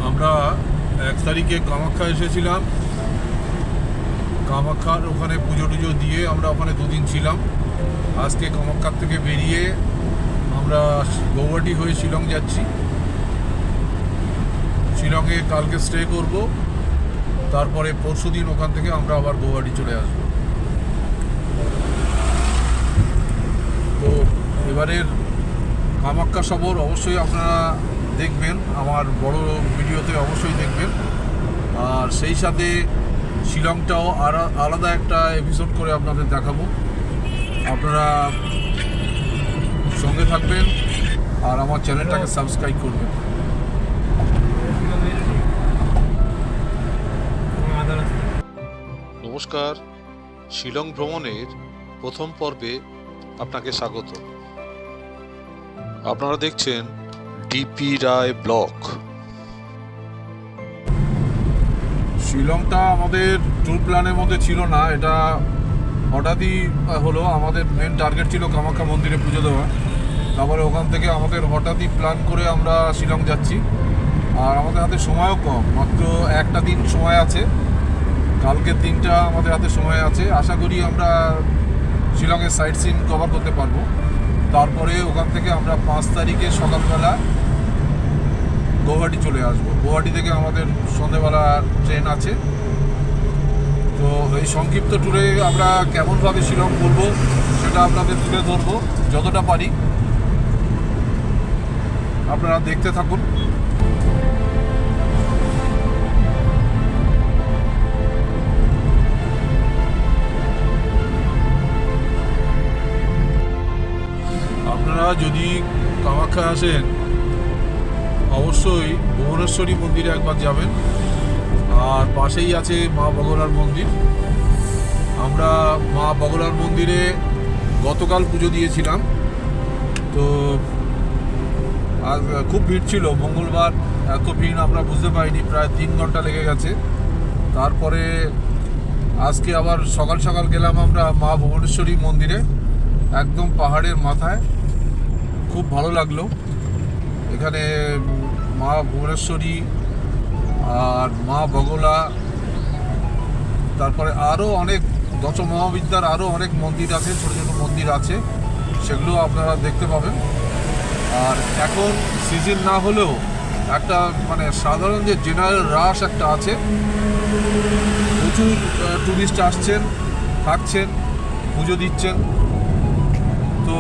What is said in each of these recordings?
আমরা 1 তারিখে কামাখ্যা এসেছিলাম। কামাখ্যার ওখানে পুজো টুজো দিয়ে আমরা ওখানে 2 দিন ছিলাম। আজকে কামাখ্যার থেকে বেরিয়ে আমরা গৌহাটি হয়ে শিলং যাচ্ছি। শিলংয়ে কালকে স্টে করব, তারপরে পরশুদিন ওখান থেকে আমরা আবার গৌহাটি চলে আসব। তো এবারের কামাখ্যা সফর অবশ্যই আপনারা দেখবেন, আমার বড় ভিডিওতে অবশ্যই দেখবেন। আর সেই সাথে শিলংটাও আলাদা একটা এপিসোড করে আপনাদের দেখাবো। আপনারা সঙ্গে থাকবেন আর আমার চ্যানেলটাকে সাবস্ক্রাইব করবেন। নমস্কার, শিলং ভ্রমণের প্রথম পর্বে আপনাকে স্বাগত। আপনারা দেখছেন ডিপি রায় ব্লগ। শিলংটা আমাদের ট্যুর প্ল্যানের মধ্যে ছিল না, এটা হঠাৎই হলো। আমাদের মেন টার্গেট ছিল কামাখ্যা মন্দিরে পুজো দেওয়া। তারপরে ওখান থেকে আমাদের হঠাৎই প্ল্যান করে আমরা শিলং যাচ্ছি। আর আমাদের হাতে সময়ও কম, মাত্র একটা দিন সময় আছে। কালকের দিনটা আমাদের হাতে সময় আছে। আশা করি আমরা শিলংয়ের সাইট সিন কভার করতে পারবো। তারপরে ওখান থেকে আমরা 5 তারিখে সকালবেলা গৌহাটি চলে আসবো। গৌহাটি থেকে আমাদের সন্ধ্যেবেলা ট্রেন আছে। তো এই সংক্ষিপ্ত ট্যুরে আমরা কেমনভাবে শিলং ঘুরবো সেটা আপনাদের তুলে ধরবো যতটা পারি। আপনারা দেখতে থাকুন। আপনারা যদি কামাখ্যা আসেন অবশ্যই ভুবনেশ্বরী মন্দিরে একবার যাবেন। আর পাশেই আছে মা বগলার মন্দির। আমরা মা বগলার মন্দিরে গতকাল পুজো দিয়েছিলাম। তো আজ খুব ভিড় ছিল, মঙ্গলবার এত ভিড় আমরা বুঝতে পারিনি, প্রায় 3 ঘন্টা লেগে গেছে। তারপরে আজকে আবার সকাল সকাল গেলাম আমরা মা ভুবনেশ্বরী মন্দিরে, একদম পাহাড়ের মাথায়। খুব ভালো লাগলো এখানে। মা ভুবনেশ্বরী আর মা বগলা, তারপরে আরও অনেক দশমহাবিদ্যার আরও অনেক মন্দির আছে, ছোটো ছোটো মন্দির আছে, সেগুলো আপনারা দেখতে পাবেন। আর এখন সিজন না হলেও একটা মানে সাধারণ যে জেনারেল রাশ একটা আছে, প্রচুর টুরিস্ট আসছেন, থাকছেন, পুজো দিচ্ছেন। তো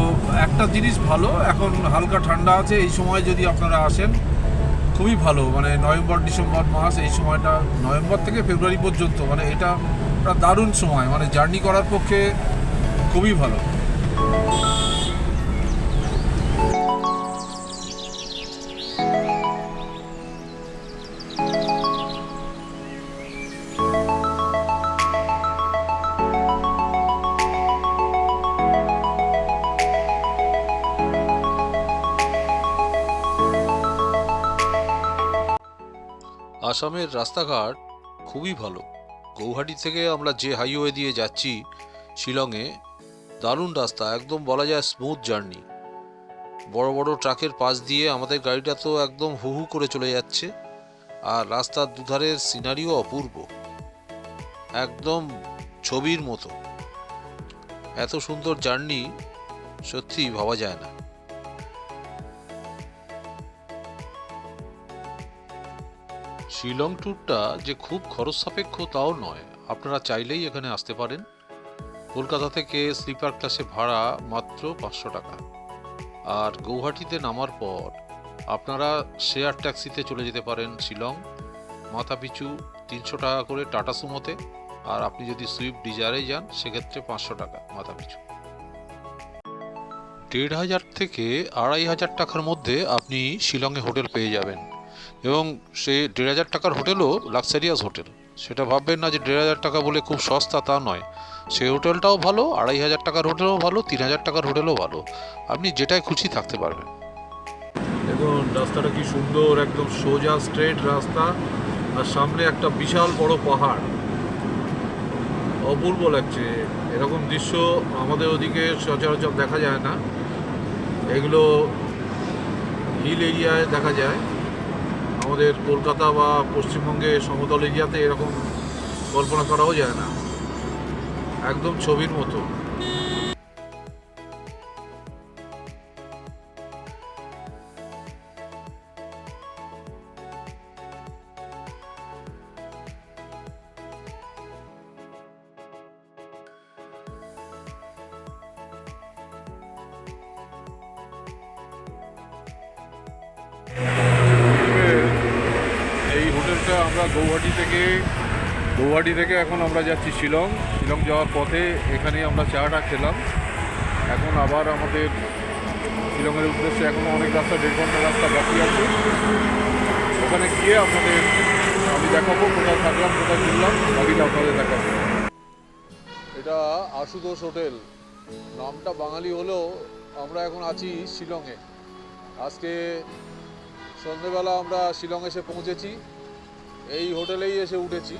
একটা জিনিস ভালো, এখন হালকা ঠান্ডা আছে। এই সময় যদি আপনারা আসেন খুবই ভালো, মানে নভেম্বর ডিসেম্বর মাস, এই সময়টা নভেম্বর থেকে ফেব্রুয়ারি পর্যন্ত, মানে এটা একটা দারুণ সময়, মানে জার্নি করার পক্ষে খুবই ভালো। আসামের রাস্তাঘাট খুবই ভালো। গৌহাটি থেকে আমরা যে হাইওয়ে দিয়ে যাচ্ছি শিলংয়ে, দারুণ রাস্তা, একদম বলা যায় স্মুথ জার্নি। বড় বড় ট্রাকের পাশ দিয়ে আমাদের গাড়িটা তো একদম হু হু করে চলে যাচ্ছে। আর রাস্তার দুধারের সিনারিও অপূর্ব, একদম ছবির মতো। এত সুন্দর জার্নি সত্যি ভাবা যায় না। শিলং ট্যুরটা যে খুব খরচ সাপেক্ষ তাও নয়, আপনারা চাইলেই এখানে আসতে পারেন। কলকাতা থেকে স্লিপার ক্লাসে ভাড়া মাত্র 500 টাকা। আর গৌহাটিতে নামার পর আপনারা শেয়ার ট্যাক্সিতে চলে যেতে পারেন শিলং, মাথাপিছু 300 টাকা করে টাটা সুমোতে। আর আপনি যদি সুইফট ডিজায়ারে যান সেক্ষেত্রে 500 টাকা মাথাপিছু। 1500 থেকে 2500 টাকার মধ্যে আপনি শিলংয়ে হোটেল পেয়ে যাবেন। এবং সে 1500 টাকার হোটেলও লাক্সারিয়াস হোটেল। সেটা ভাববেন না যে 1500 টাকা বলে খুব সস্তা, তা নয়। সেই হোটেলটাও ভালো, 2500 টাকার হোটেলও ভালো, 3000 টাকার হোটেলও ভালো। আপনি যেটাই খুশি থাকতে পারবেন। দেখুন রাস্তাটা কি সুন্দর, একদম সোজা স্ট্রেট রাস্তা, আর সামনে একটা বিশাল বড় পাহাড়, অপূর্ব লাগছে। এরকম দৃশ্য আমাদের ওদিকে সচরাচর দেখা যায় না, এগুলো হিল এরিয়ায় দেখা যায়। আমাদের কলকাতা বা পশ্চিমবঙ্গে সমতল এরিয়াতে এরকম কল্পনা করাও যায় না, একদম ছবির মতো। এই হোটেলটা আমরা গৌহাটি থেকে এখন আমরা যাচ্ছি শিলং যাওয়ার পথে এখানে আমরা চাটা খেলাম। এখন আবার আমাদের শিলংয়ের উদ্দেশ্যে এখনও অনেক রাস্তা, 1.5 ঘন্টা রাস্তা বাকি আছে। ওখানে গিয়ে আমি দেখাবো কোথায় থাকলাম, কোথায় ঘুরলাম, বাকিটা আপনাদের দেখাবো। এটা আশুতোষ হোটেল, নামটা বাঙালি হলেও আমরা এখন আছি শিলংয়ে। আজকে সন্ধ্যেবেলা আমরা শিলং এসে পৌঁছেছি, এই হোটেলেই এসে উঠেছি।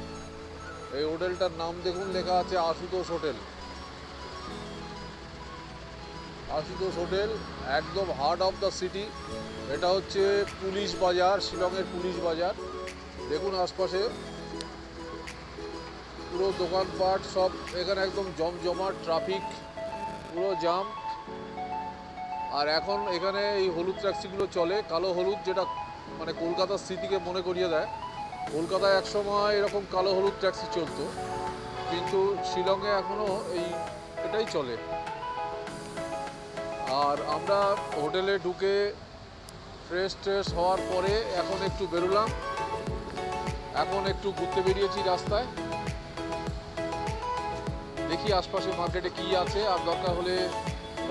এই হোটেলটার নাম দেখুন, লেখা আছে আশুতোষ হোটেল। আশুতোষ হোটেল একদম হার্ট অফ দ্য সিটি। এটা হচ্ছে পুলিশ বাজার, শিলংয়ের পুলিশ বাজার। দেখুন আশপাশে পুরো দোকানপাট সব, এখানে একদম জমজমাট, ট্রাফিক পুরো জাম। আর এখন এখানে এই হলুদ ট্যাক্সিগুলো চলে, কালো হলুদ, যেটা মানে কলকাতার স্মৃতিকে মনে করিয়ে দেয়। কলকাতায় একসময় এরকম কালো হলুদ ট্যাক্সি চলতো, কিন্তু শিলংয়ে এখনও এটাই চলে। আর আমরা হোটেলে ঢুকে ফ্রেশ হওয়ার পরে এখন একটু বেরোলাম, এখন একটু ঘুরতে বেরিয়েছি রাস্তায়। দেখি আশপাশে মার্কেটে কি আছে, আর দরকার হলে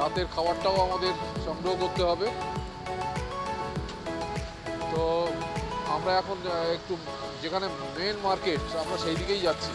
রাতের খাবারটাও আমাদের সংগ্রহ করতে হবে। তো আমরা এখন একটু যেখানে মেন মার্কেট, আমরা সেই দিকেই যাচ্ছি।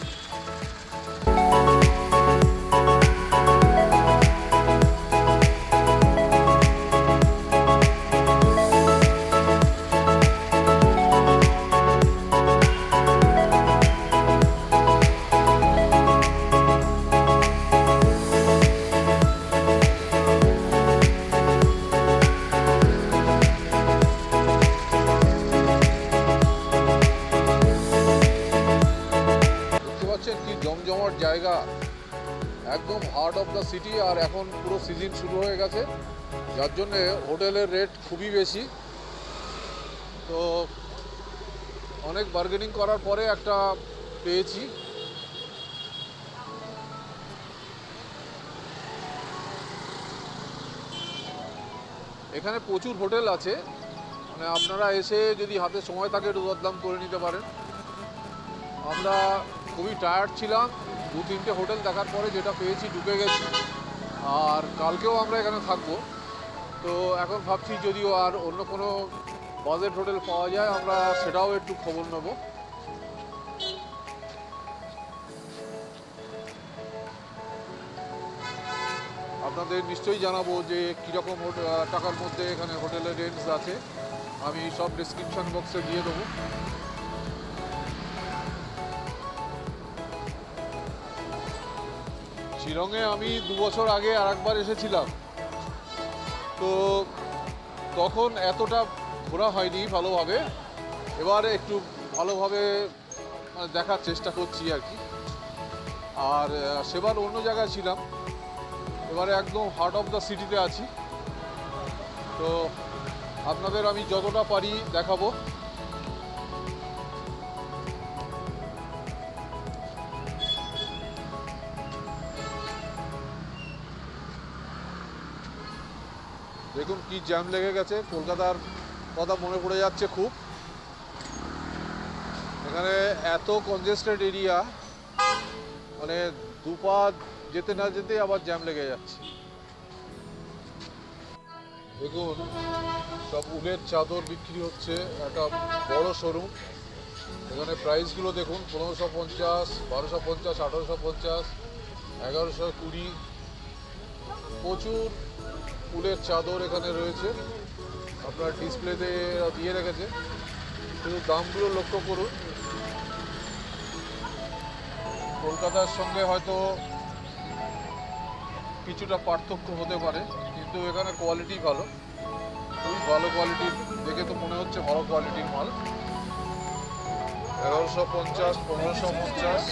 জমজমাট জায়গা, একদম হার্ট অফ দ্য সিটি। আর এখন পুরো সিজন শুরু হয়ে গেছে, যার জন্যে হোটেলের রেট খুবই বেশি। তো অনেক বার্গেনিং করার পরে একটা পেয়েছি। এখানে প্রচুর হোটেল আছে, মানে আপনারা এসে যদি হাতে সময় থাকে একটু দরদাম করে নিতে পারেন। আমরা খুবই টায়ার্ড ছিলাম, 2-3টে হোটেল দেখার পরে যেটা পেয়েছি ঢুকে গেছি। আর কালকেও আমরা এখানে থাকবো। তো এখন ভাবছি যদিও আর অন্য কোনো বাজেট হোটেল পাওয়া যায়, আমরা সেটাও একটু খবর নেব। আপনাদের নিশ্চয়ই জানাবো যে কীরকম টাকার মধ্যে এখানে হোটেলের রেঞ্জ আছে, আমি সব ডিসক্রিপশান বক্সে দিয়ে দেবো। শিলংয়ে আমি 2 বছর আগে আরেকবার এসেছিলাম, তো তখন এতটা ঘোরা হয়নি ভালোভাবে। এবারে একটু ভালোভাবে দেখার চেষ্টা করছি আর কি। আর সেবার অন্য জায়গায় ছিলাম, এবারে একদম হার্ট অফ দ্য সিটিতে আছি। তো আপনাদের আমি যতটা পারি দেখাবো। দেখুন কি জ্যাম লেগে গেছে, কলকাতার কথা মনে পড়ে যাচ্ছে খুব। এখানে এত কনজেস্টেড এরিয়া, মানে দুপা যেতে না যেতে আবার জ্যাম লেগে যাচ্ছে। দেখুন সব উলের চাদর বিক্রি হচ্ছে, একটা বড় শোরুম। এখানে প্রাইসগুলো দেখুন, 1550, 1250, 1850, 1120। প্রচুর উলের চাদর এখানে রয়েছে, আপনার ডিসপ্লেতে দিয়ে রেখেছে। শুধু দামগুলো লক্ষ্য করুন। কলকাতার সঙ্গে হয়তো কিছুটা পার্থক্য হতে পারে, কিন্তু এখানে কোয়ালিটি ভালো, খুবই ভালো কোয়ালিটির। দেখে তো মনে হচ্ছে ভালো কোয়ালিটির মাল। 1150, 1550।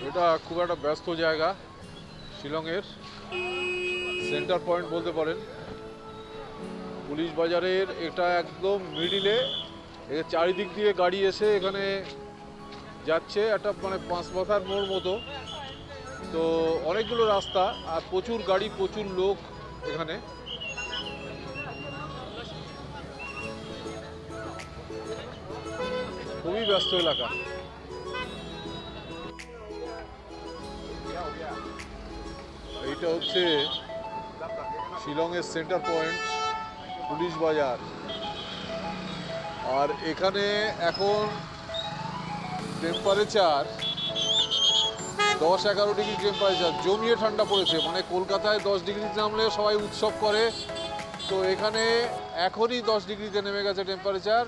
এটা খুব একটা ব্যস্ত জায়গা, শিলংয়ের সেন্টার পয়েন্ট বলতে পারেন। পুলিশ বাজারের এটা একদম মিডিলে, এর চারিদিক দিয়ে গাড়ি এসে এখানে যাচ্ছে, একটা মানে পাঁচ মাথার মোড় মতো। তো অনেকগুলো রাস্তা আর প্রচুর গাড়ি, প্রচুর লোক এখানে। খুবই ব্যস্ত এলাকা। এইটা হচ্ছে শিলংয়ের সেন্টার পয়েন্ট, পুলিশ বাজার। আর এখানে এখন টেম্পারেচার 10-11 ডিগ্রি টেম্পারেচার, জমিয়ে ঠান্ডা পড়েছে। মানে কলকাতায় 10 ডিগ্রিতে নামলে সবাই উৎসব করে, তো এখানে এখনই 10 ডিগ্রিতে নেমে গেছে টেম্পারেচার।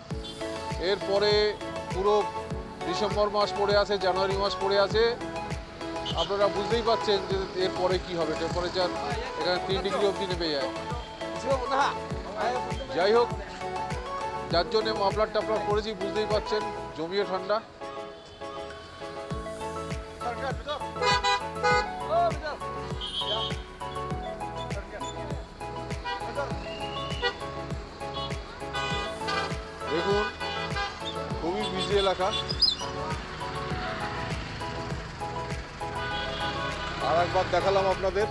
এরপরে পুরো ডিসেম্বর মাস পড়ে আছে, জানুয়ারি মাস পড়ে আছে। আপনারা বুঝতেই পারছেন যে এরপরে কি হবে। টেম্পারেচার এখানে 3 ডিগ্রি অবধি নেমে যায়। যাই হোক, যার জন্যে মাফলার টাফলার পরেছি, বুঝতেই পারছেন জমিয়ে ঠান্ডা। দেখুন, খুবই বিজি এলাকা। আর একবার দেখালাম আপনাদের।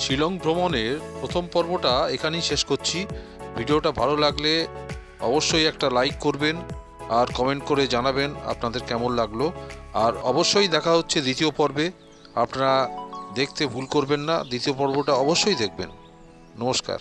শিলং ভ্রমণের প্রথম পর্বটা এখানেই শেষ করছি। ভিডিওটা ভালো লাগলে অবশ্যই একটা লাইক করবেন আর কমেন্ট করে জানাবেন আপনাদের কেমন লাগলো। আর অবশ্যই দেখা হচ্ছে দ্বিতীয় পর্বে। আপনারা দেখতে ভুল করবেন না, দ্বিতীয় পর্বটা অবশ্যই দেখবেন। নমস্কার।